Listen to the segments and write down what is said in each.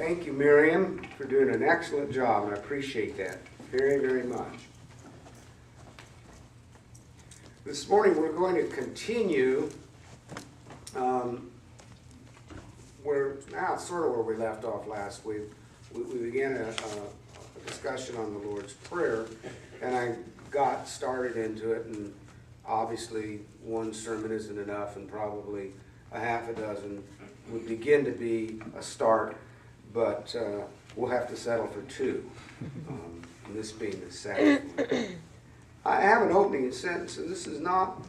Thank you, Miriam, for doing an excellent job, and I appreciate that very, very much. This morning we're going to continue sort of where we left off last week. We began a discussion on the Lord's Prayer, and I got started into it, and obviously one sermon isn't enough, and probably a half a dozen would begin to be a start, but we'll have to settle for two, and this being the second one. I have an opening sentence, and this is not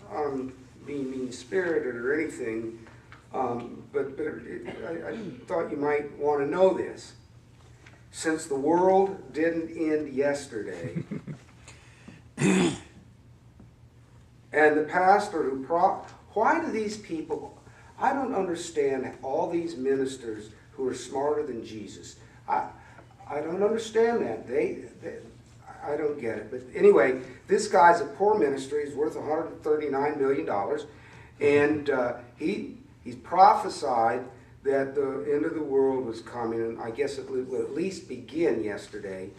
being mean-spirited or anything, but I thought you might want to know this. Since the world didn't end yesterday, and the pastor who why do these people, I don't understand all these ministers who are smarter than Jesus. I don't understand that. I don't get it. But anyway, this guy's a poor ministry. He's worth $139 million. And he's prophesied that the end of the world was coming. And I guess it will at least begin yesterday.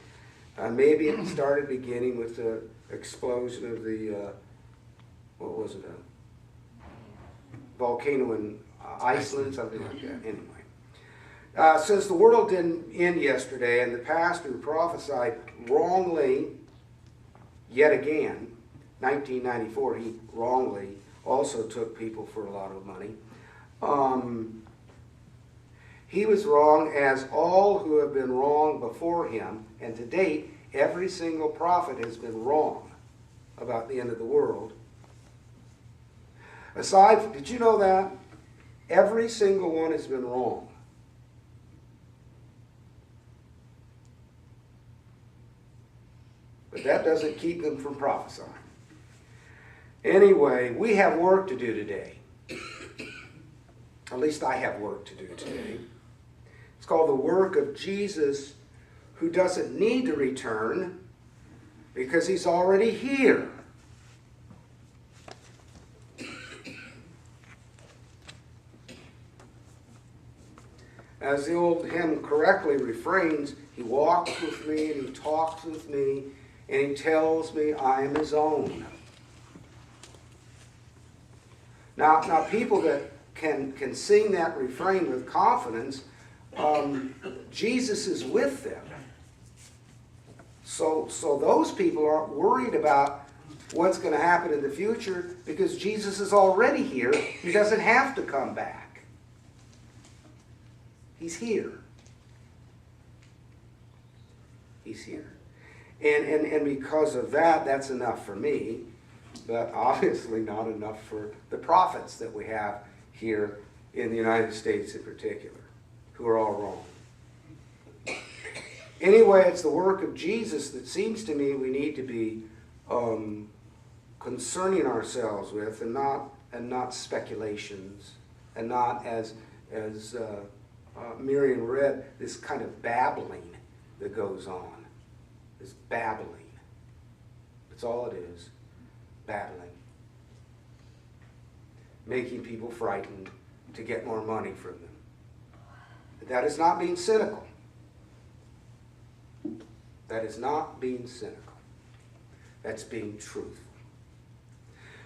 Maybe it started beginning with the explosion of the, what was it, a volcano in Iceland, something like that. Anyway. Since the world didn't end yesterday, and the pastor who prophesied wrongly, yet again, 1994, he wrongly also took people for a lot of money. He was wrong, as all who have been wrong before him, and to date, every single prophet has been wrong about the end of the world. Did you know that? Every single one has been wrong. But that doesn't keep them from prophesying. Anyway, we have work to do today. At least I have work to do today. It's called the work of Jesus, who doesn't need to return because he's already here. As the old hymn correctly refrains, he walks with me and he talks with me and he tells me I am his own. Now people that can sing that refrain with confidence, Jesus is with them. So those people aren't worried about what's going to happen in the future because Jesus is already here. He doesn't have to come back. He's here. He's here. And because of that, that's enough for me, but obviously not enough for the prophets that we have here in the United States in particular, who are all wrong. Anyway, it's the work of Jesus that seems to me we need to be concerning ourselves with, and not speculations, and not as Miriam read, this kind of babbling that goes on. This babbling. That's all it is. Babbling. Making people frightened to get more money from them. That is not being cynical. That is not being cynical. That's being truthful.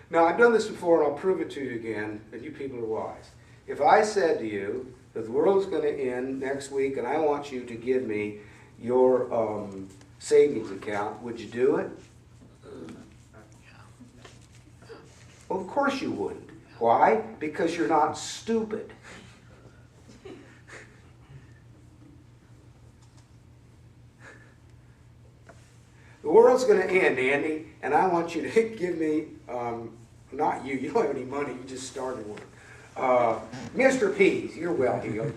Now, I've done this before, and I'll prove it to you again, that you people are wise. If I said to you that the world is going to end next week, and I want you to give me your savings account, would you do it? Well, of course you wouldn't. Why? Because you're not stupid. The world's going to end, Andy, and I want you to give me, not you don't have any money, you just started one. Mr. Pease, you're well heeled.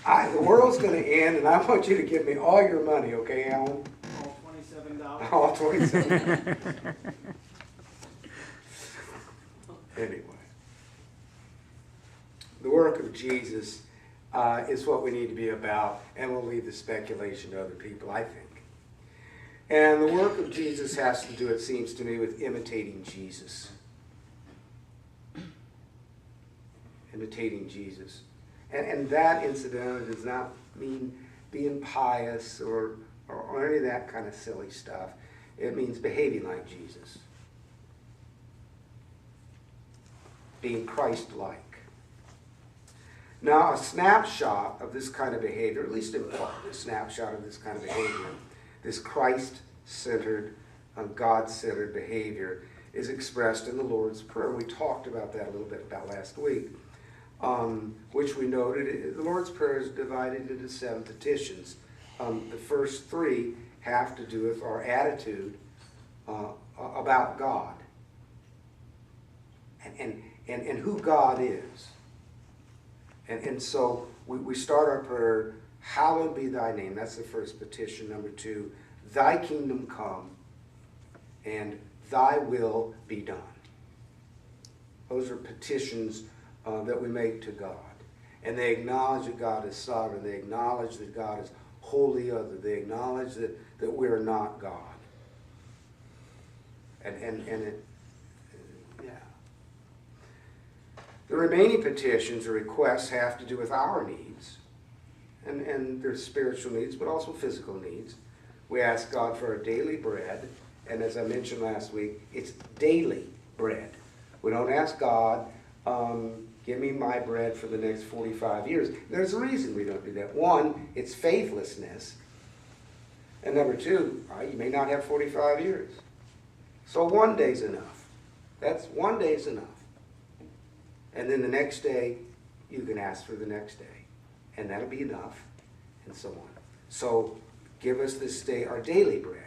The world's going to end, and I want you to give me all your money, okay, Alan? All $27. All $27. Anyway, the work of Jesus is what we need to be about, and we'll leave the speculation to other people, I think. And the work of Jesus has to do, it seems to me, with imitating Jesus. Imitating Jesus. And that, incidentally, does not mean being pious or any of that kind of silly stuff. It means behaving like Jesus. Being Christ-like. Now, a snapshot of this kind of behavior, at least in part, a snapshot of this kind of behavior, this Christ-centered, God-centered behavior, is expressed in the Lord's Prayer. We talked about that a little bit about last week, which we noted. The Lord's Prayer is divided into 7 petitions. The first 3 have to do with our attitude about God and who God is. And so we start our prayer, hallowed be thy name. That's the first petition. Number 2, thy kingdom come and thy will be done. Those are petitions that we make to God. And they acknowledge that God is sovereign. They acknowledge that God is wholly other. They acknowledge that we're not God. The remaining petitions or requests have to do with our needs. And there's spiritual needs, but also physical needs. We ask God for our daily bread. And as I mentioned last week, it's daily bread. We don't ask God, give me my bread for the next 45 years. There's a reason we don't do that. 1, it's faithlessness. And number 2, you may not have 45 years. So 1 day's enough. That's 1 day's enough. And then the next day, you can ask for the next day. And that'll be enough, and so on. So give us this day our daily bread.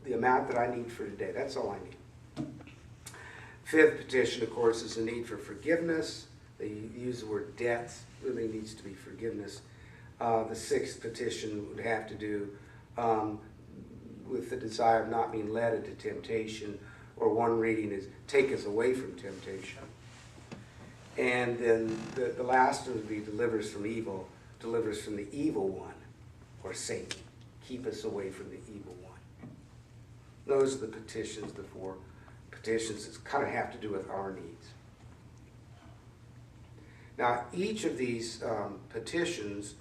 The amount that I need for today. That's all I need. 5th petition, of course, is the need for forgiveness. They use the word debts. Really needs to be forgiveness. The 6th petition would have to do with the desire of not being led into temptation, or one reading is take us away from temptation. And then the last one would be deliver us from evil, deliver us from the evil one, or Satan. Keep us away from the evil one. Those are the petitions, the 4 petitions that kind of have to do with our needs. Now, each of these petitions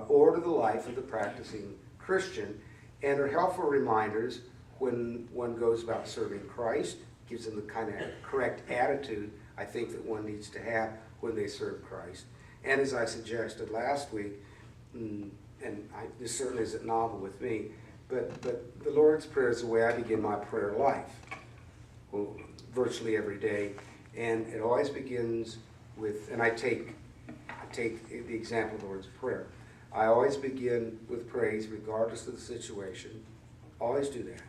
order the life of the practicing Christian and are helpful reminders when one goes about serving Christ, gives them the kind of correct attitude I think that one needs to have when they serve Christ. And as I suggested last week, this certainly isn't novel with me, but the Lord's Prayer is the way I begin my prayer life, virtually every day. And it always begins with, and I take the example of the Lord's Prayer. I always begin with praise regardless of the situation. Always do that.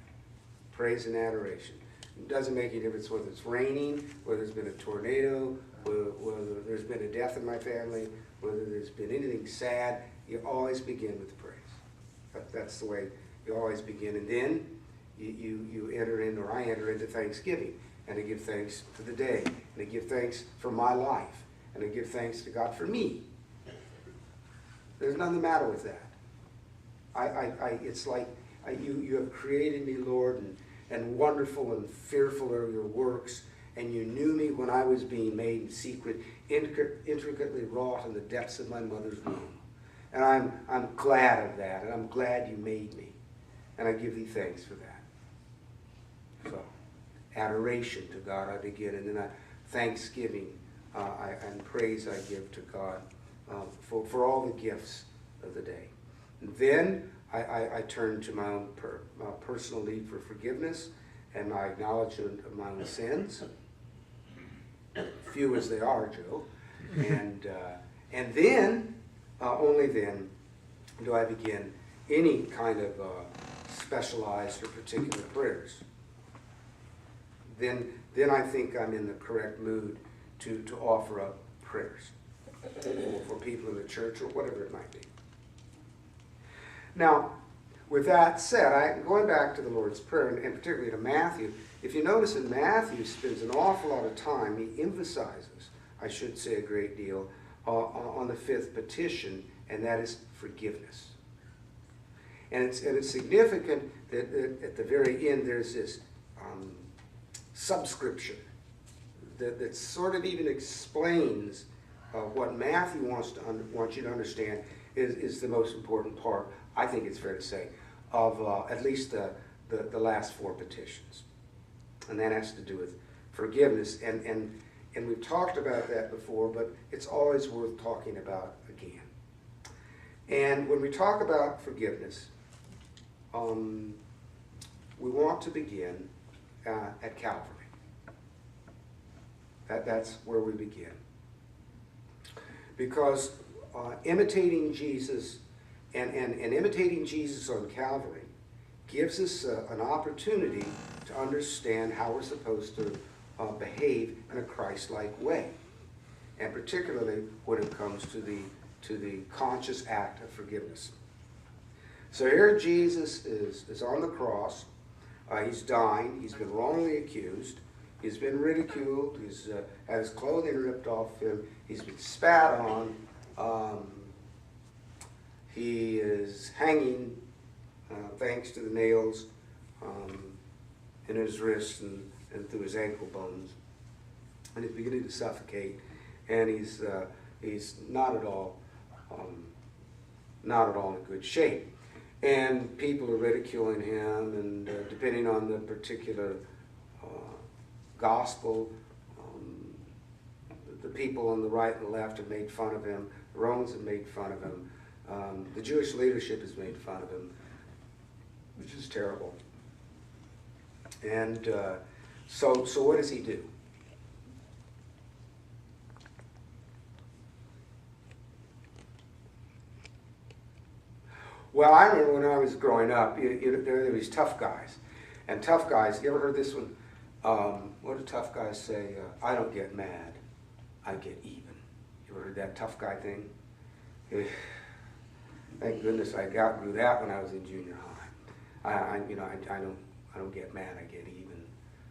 Praise and adoration. It doesn't make any difference whether it's raining, whether there's been a tornado, whether there's been a death in my family, whether there's been anything sad. You always begin with praise. That's the way you always begin. And then you enter in, or I enter into thanksgiving. And I give thanks for the day. And I give thanks for my life. And I give thanks to God for me. There's nothing the matter with that. It's like you have created me, Lord, and wonderful and fearful are your works, and you knew me when I was being made in secret, intricately wrought in the depths of my mother's womb. And I'm glad of that, and I'm glad you made me. And I give thee thanks for that. So, adoration to God I begin, and then thanksgiving and praise I give to God for all the gifts of the day. And then I turn to my own personal need for forgiveness and my acknowledgement of my own sins, few as they are, Joe. And then, only then, do I begin any kind of specialized or particular prayers. Then I think I'm in the correct mood to offer up prayers for people in the church or whatever it might be. Now, with that said, going back to the Lord's Prayer, and particularly to Matthew, if you notice in Matthew spends an awful lot of time, he emphasizes, I should say a great deal, on the 5th petition, and that is forgiveness. And it's significant that at the very end there's this subscription that sort of even explains what Matthew wants you to understand, is the most important part, I think it's fair to say, of at least the last four petitions. And that has to do with forgiveness. And we've talked about that before, but it's always worth talking about again. And when we talk about forgiveness, we want to begin at Calvary. That's where we begin. Because imitating Jesus and imitating Jesus on Calvary gives us an opportunity to understand how we're supposed to behave in a Christ-like way, and particularly when it comes to the conscious act of forgiveness. So here Jesus is on the cross. He's dying. He's been wrongly accused. He's been ridiculed. He's had his clothing ripped off him. He's been spat on. He is hanging thanks to the nails in his wrists and through his ankle bones. And he's beginning to suffocate. And he's not at all in good shape. And people are ridiculing him, and depending on the particular gospel, the people on the right and the left have made fun of him. The Romans have made fun of him. The Jewish leadership has made fun of him, which is terrible. And so what does he do? Well, I remember when I was growing up, there were these tough guys. And tough guys, you ever heard this one? What do tough guys say? I don't get mad, I get even. You ever heard that tough guy thing? Thank goodness I outgrew that when I was in junior high. I don't get mad, I get even.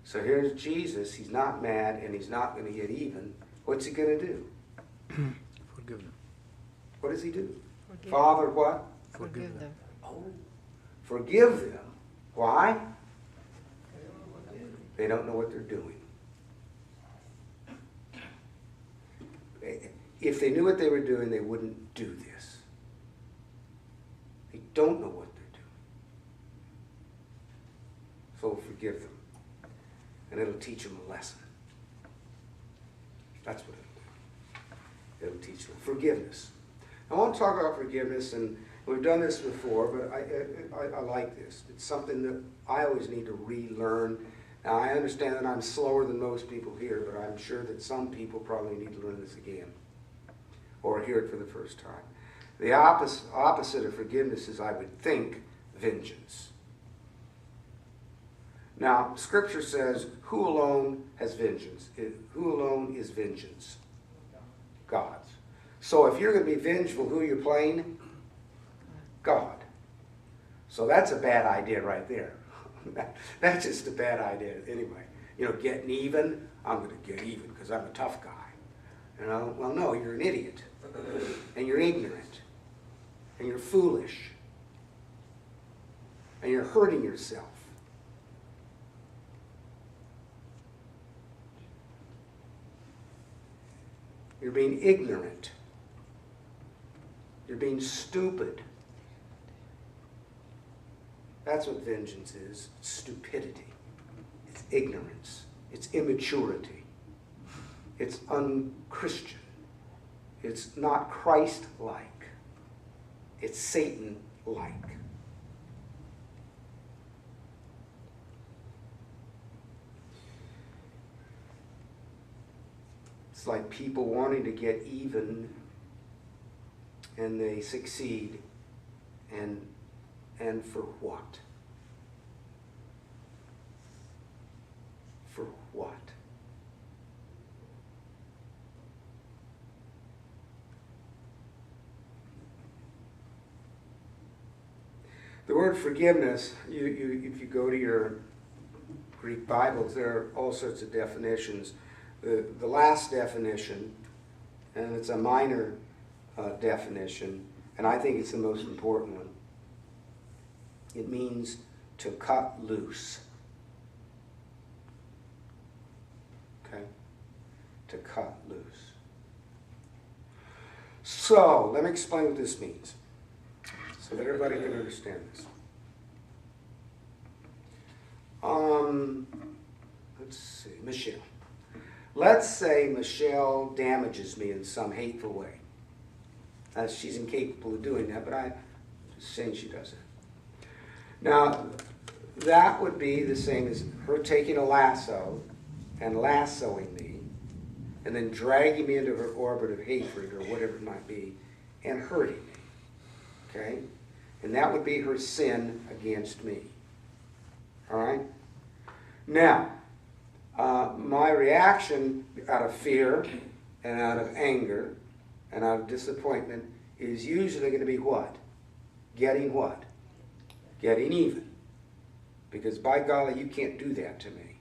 So here's Jesus. He's not mad and he's not going to get even. What's he going to do? Forgive them. What does he do? Forgive. Father, what? Forgive them. Oh, forgive them. Why? They don't know what they're doing. If they knew what they were doing, they wouldn't do this. They don't know what they're doing. So forgive them. And it'll teach them a lesson. That's what it'll do. It'll teach them forgiveness. I want to talk about forgiveness, and we've done this before, but I like this. It's something that I always need to relearn. Now, I understand that I'm slower than most people here, but I'm sure that some people probably need to learn this again or hear it for the first time. The opposite of forgiveness is, I would think, vengeance. Now, Scripture says, who alone has vengeance? Who alone is vengeance? God's. So if you're going to be vengeful, who are you playing? God. So that's a bad idea right there. That's just a bad idea anyway. You know, getting even, I'm going to get even because I'm a tough guy. You know, well, no, you're an idiot. And you're ignorant. And you're foolish. And you're hurting yourself. You're being ignorant. You're being stupid. That's what vengeance is. It's stupidity. It's ignorance. It's immaturity. It's unchristian. It's not Christ-like. It's Satan-like. It's like people wanting to get even, and they succeed, and for what? For what? The word forgiveness, if you go to your Greek Bibles, there are all sorts of definitions. The last definition, and it's a minor definition, and I think it's the most important one. It means to cut loose. Okay? To cut loose. So, let me explain what this means so that everybody can understand this. Let's see, Michelle. Let's say Michelle damages me in some hateful way. She's incapable of doing that, but I'm just saying she does it. Now, that would be the same as her taking a lasso and lassoing me, and then dragging me into her orbit of hatred, or whatever it might be, and hurting me. Okay? And that would be her sin against me. All right? Now, my reaction out of fear and out of anger and out of disappointment is usually going to be what? Getting what? Getting even. Because by golly, you can't do that to me.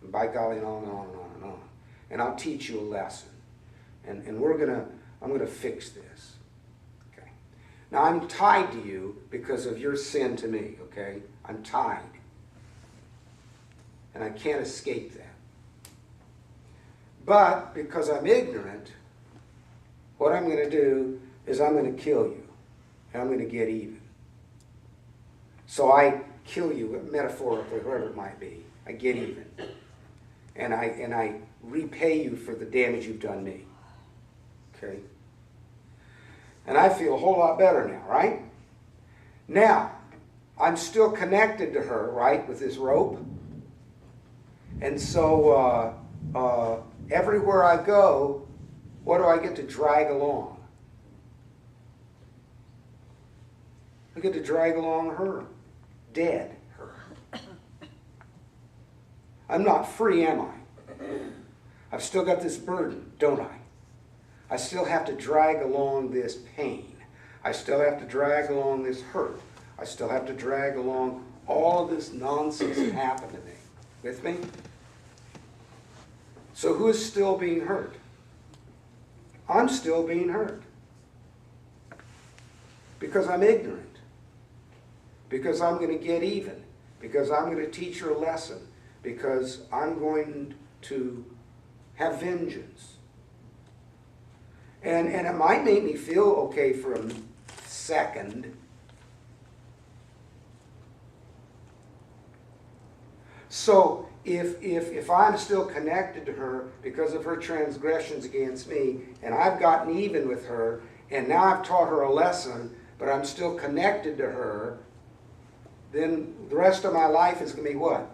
And by golly, and on and on and on and on. And I'll teach you a lesson. And I'm gonna fix this. Okay. Now I'm tied to you because of your sin to me, okay? I'm tied. And I can't escape that. But because I'm ignorant, what I'm gonna do is I'm gonna kill you. And I'm gonna get even. So I kill you, metaphorically, whoever it might be. I get even. And I repay you for the damage you've done me. Okay? And I feel a whole lot better now, right? Now, I'm still connected to her, right, with this rope. And so everywhere I go, what do I get to drag along? I get to drag along her. Dead her. I'm not free, am I? I've still got this burden, don't I? I still have to drag along this pain. I still have to drag along this hurt. I still have to drag along all of this nonsense that happened to me. With me? So who is still being hurt? I'm still being hurt. Because I'm ignorant. Because I'm going to get even. Because I'm going to teach her a lesson. Because I'm going to have vengeance. And it might make me feel okay for a second. So if I'm still connected to her because of her transgressions against me, and I've gotten even with her, and now I've taught her a lesson, but I'm still connected to her, then the rest of my life is going to be what?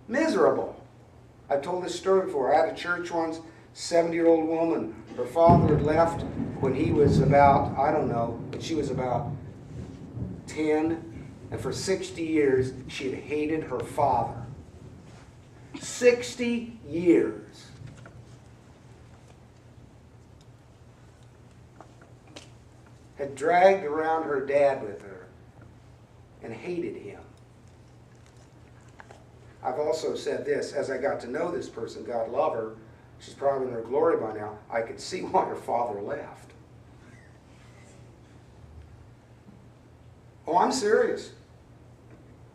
Miserable. I've told this story before. I had a church once, 70-year-old woman. Her father had left when he was about, I don't know, but she was about 10. And for 60 years, she had hated her father. 60 years. Had dragged around her dad with her and hated him. I've also said this, as I got to know this person, God love her, she's probably in her glory by now, I could see why her father left. Oh, I'm serious.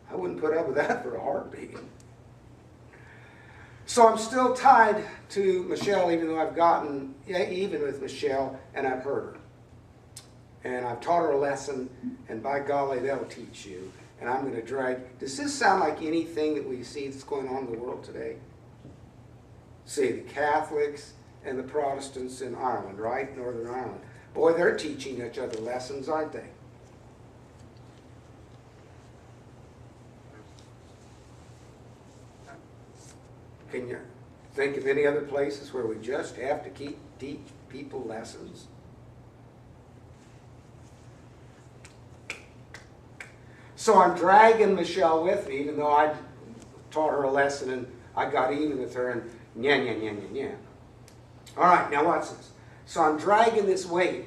I wouldn't put up with that for a heartbeat. So I'm still tied to Michelle, even though I've gotten even with Michelle and I've hurt her. And I've taught her a lesson, and by golly, that'll teach you. And I'm going to drag. Does this sound like anything that we see that's going on in the world today? See, the Catholics and the Protestants in Ireland, right? Northern Ireland. Boy, they're teaching each other lessons, aren't they? Can you think of any other places where we just have to teach people lessons? So I'm dragging Michelle with me, even though I taught her a lesson and I got even with her and yeah. All right, now watch this. So I'm dragging this weight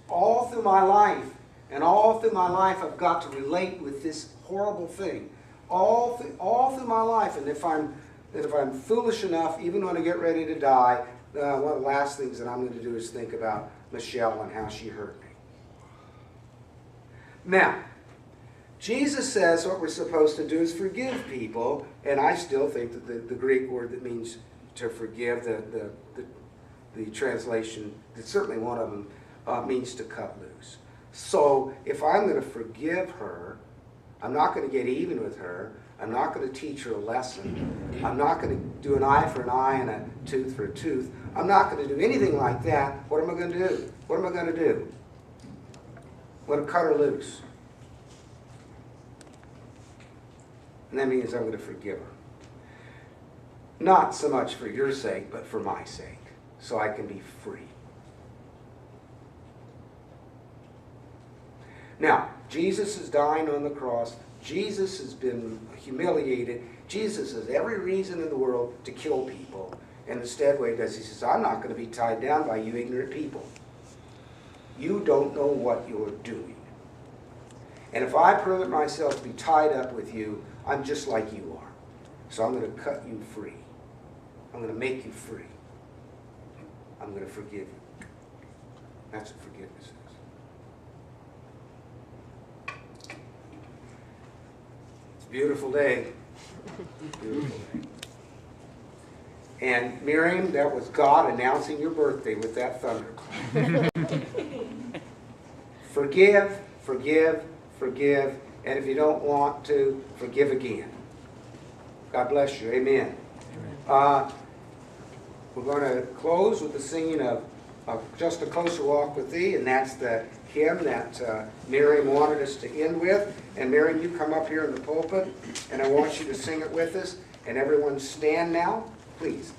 all through my life, and all through my life I've got to relate with this horrible thing. All through my life, and if I'm foolish enough, even when I get ready to die, one of the last things that I'm going to do is think about Michelle and how she hurt me. Now, Jesus says what we're supposed to do is forgive people, and I still think that the Greek word that means to forgive, the the translation, certainly one of them, means to cut loose. So if I'm going to forgive her, I'm not going to get even with her. I'm not going to teach her a lesson. I'm not going to do an eye for an eye and a tooth for a tooth. I'm not going to do anything like that. What am I going to do? What am I going to do? I'm going to cut her loose. And that means I'm going to forgive her. Not so much for your sake, but for my sake, so I can be free. Now, Jesus is dying on the cross. Jesus has been humiliated. Jesus has every reason in the world to kill people. And instead, what he does, he says, I'm not going to be tied down by you ignorant people. You don't know what you're doing. And if I permit myself to be tied up with you, I'm just like you are. So I'm going to cut you free. I'm going to make you free. I'm going to forgive you. That's what forgiveness is. It's a beautiful day. Beautiful day. And Miriam, that was God announcing your birthday with that thunderclap. Forgive, forgive, forgive, and if you don't want to, forgive again. God bless you. Amen. We're going to close with the singing of Just a Closer Walk with Thee, and that's the hymn that Miriam wanted us to end with. And Miriam, you come up here in the pulpit, and I want you to sing it with us. And everyone stand now, please.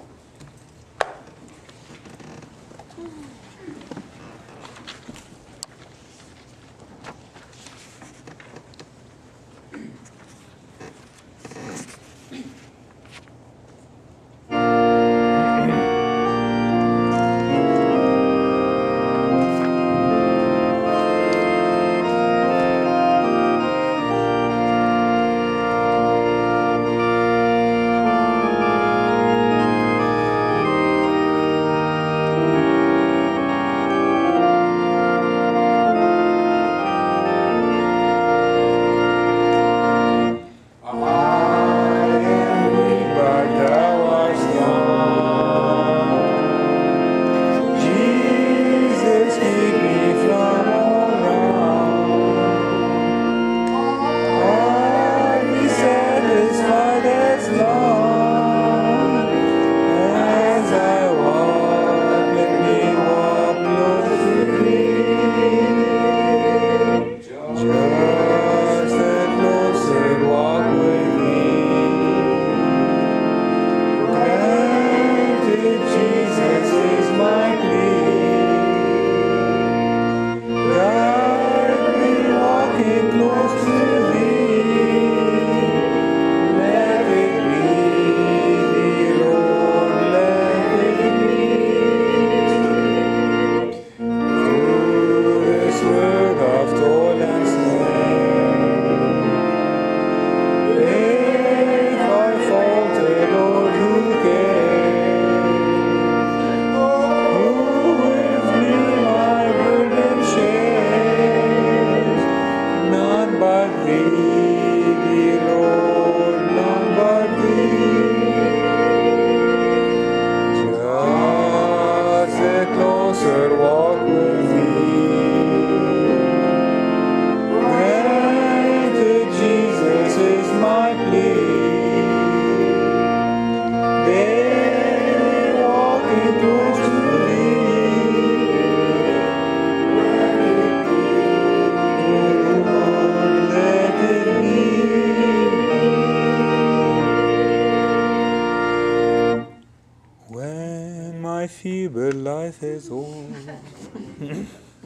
feeble life is o'er.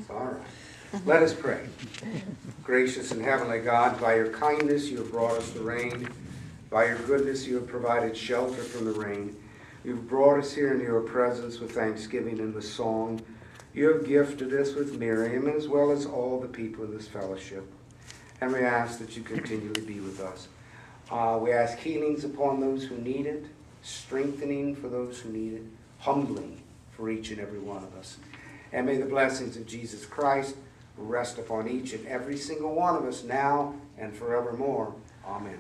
All right. Let us pray. Gracious and heavenly God, by your kindness you have brought us the rain. By your goodness you have provided shelter from the rain. You've brought us here into your presence with thanksgiving and with song. You have gifted us with Miriam as well as all the people in this fellowship. And we ask that you continually be with us. We ask healings upon those who need it, strengthening for those who need it, humbling for each and every one of us. And may the blessings of Jesus Christ rest upon each and every single one of us now and forevermore. Amen.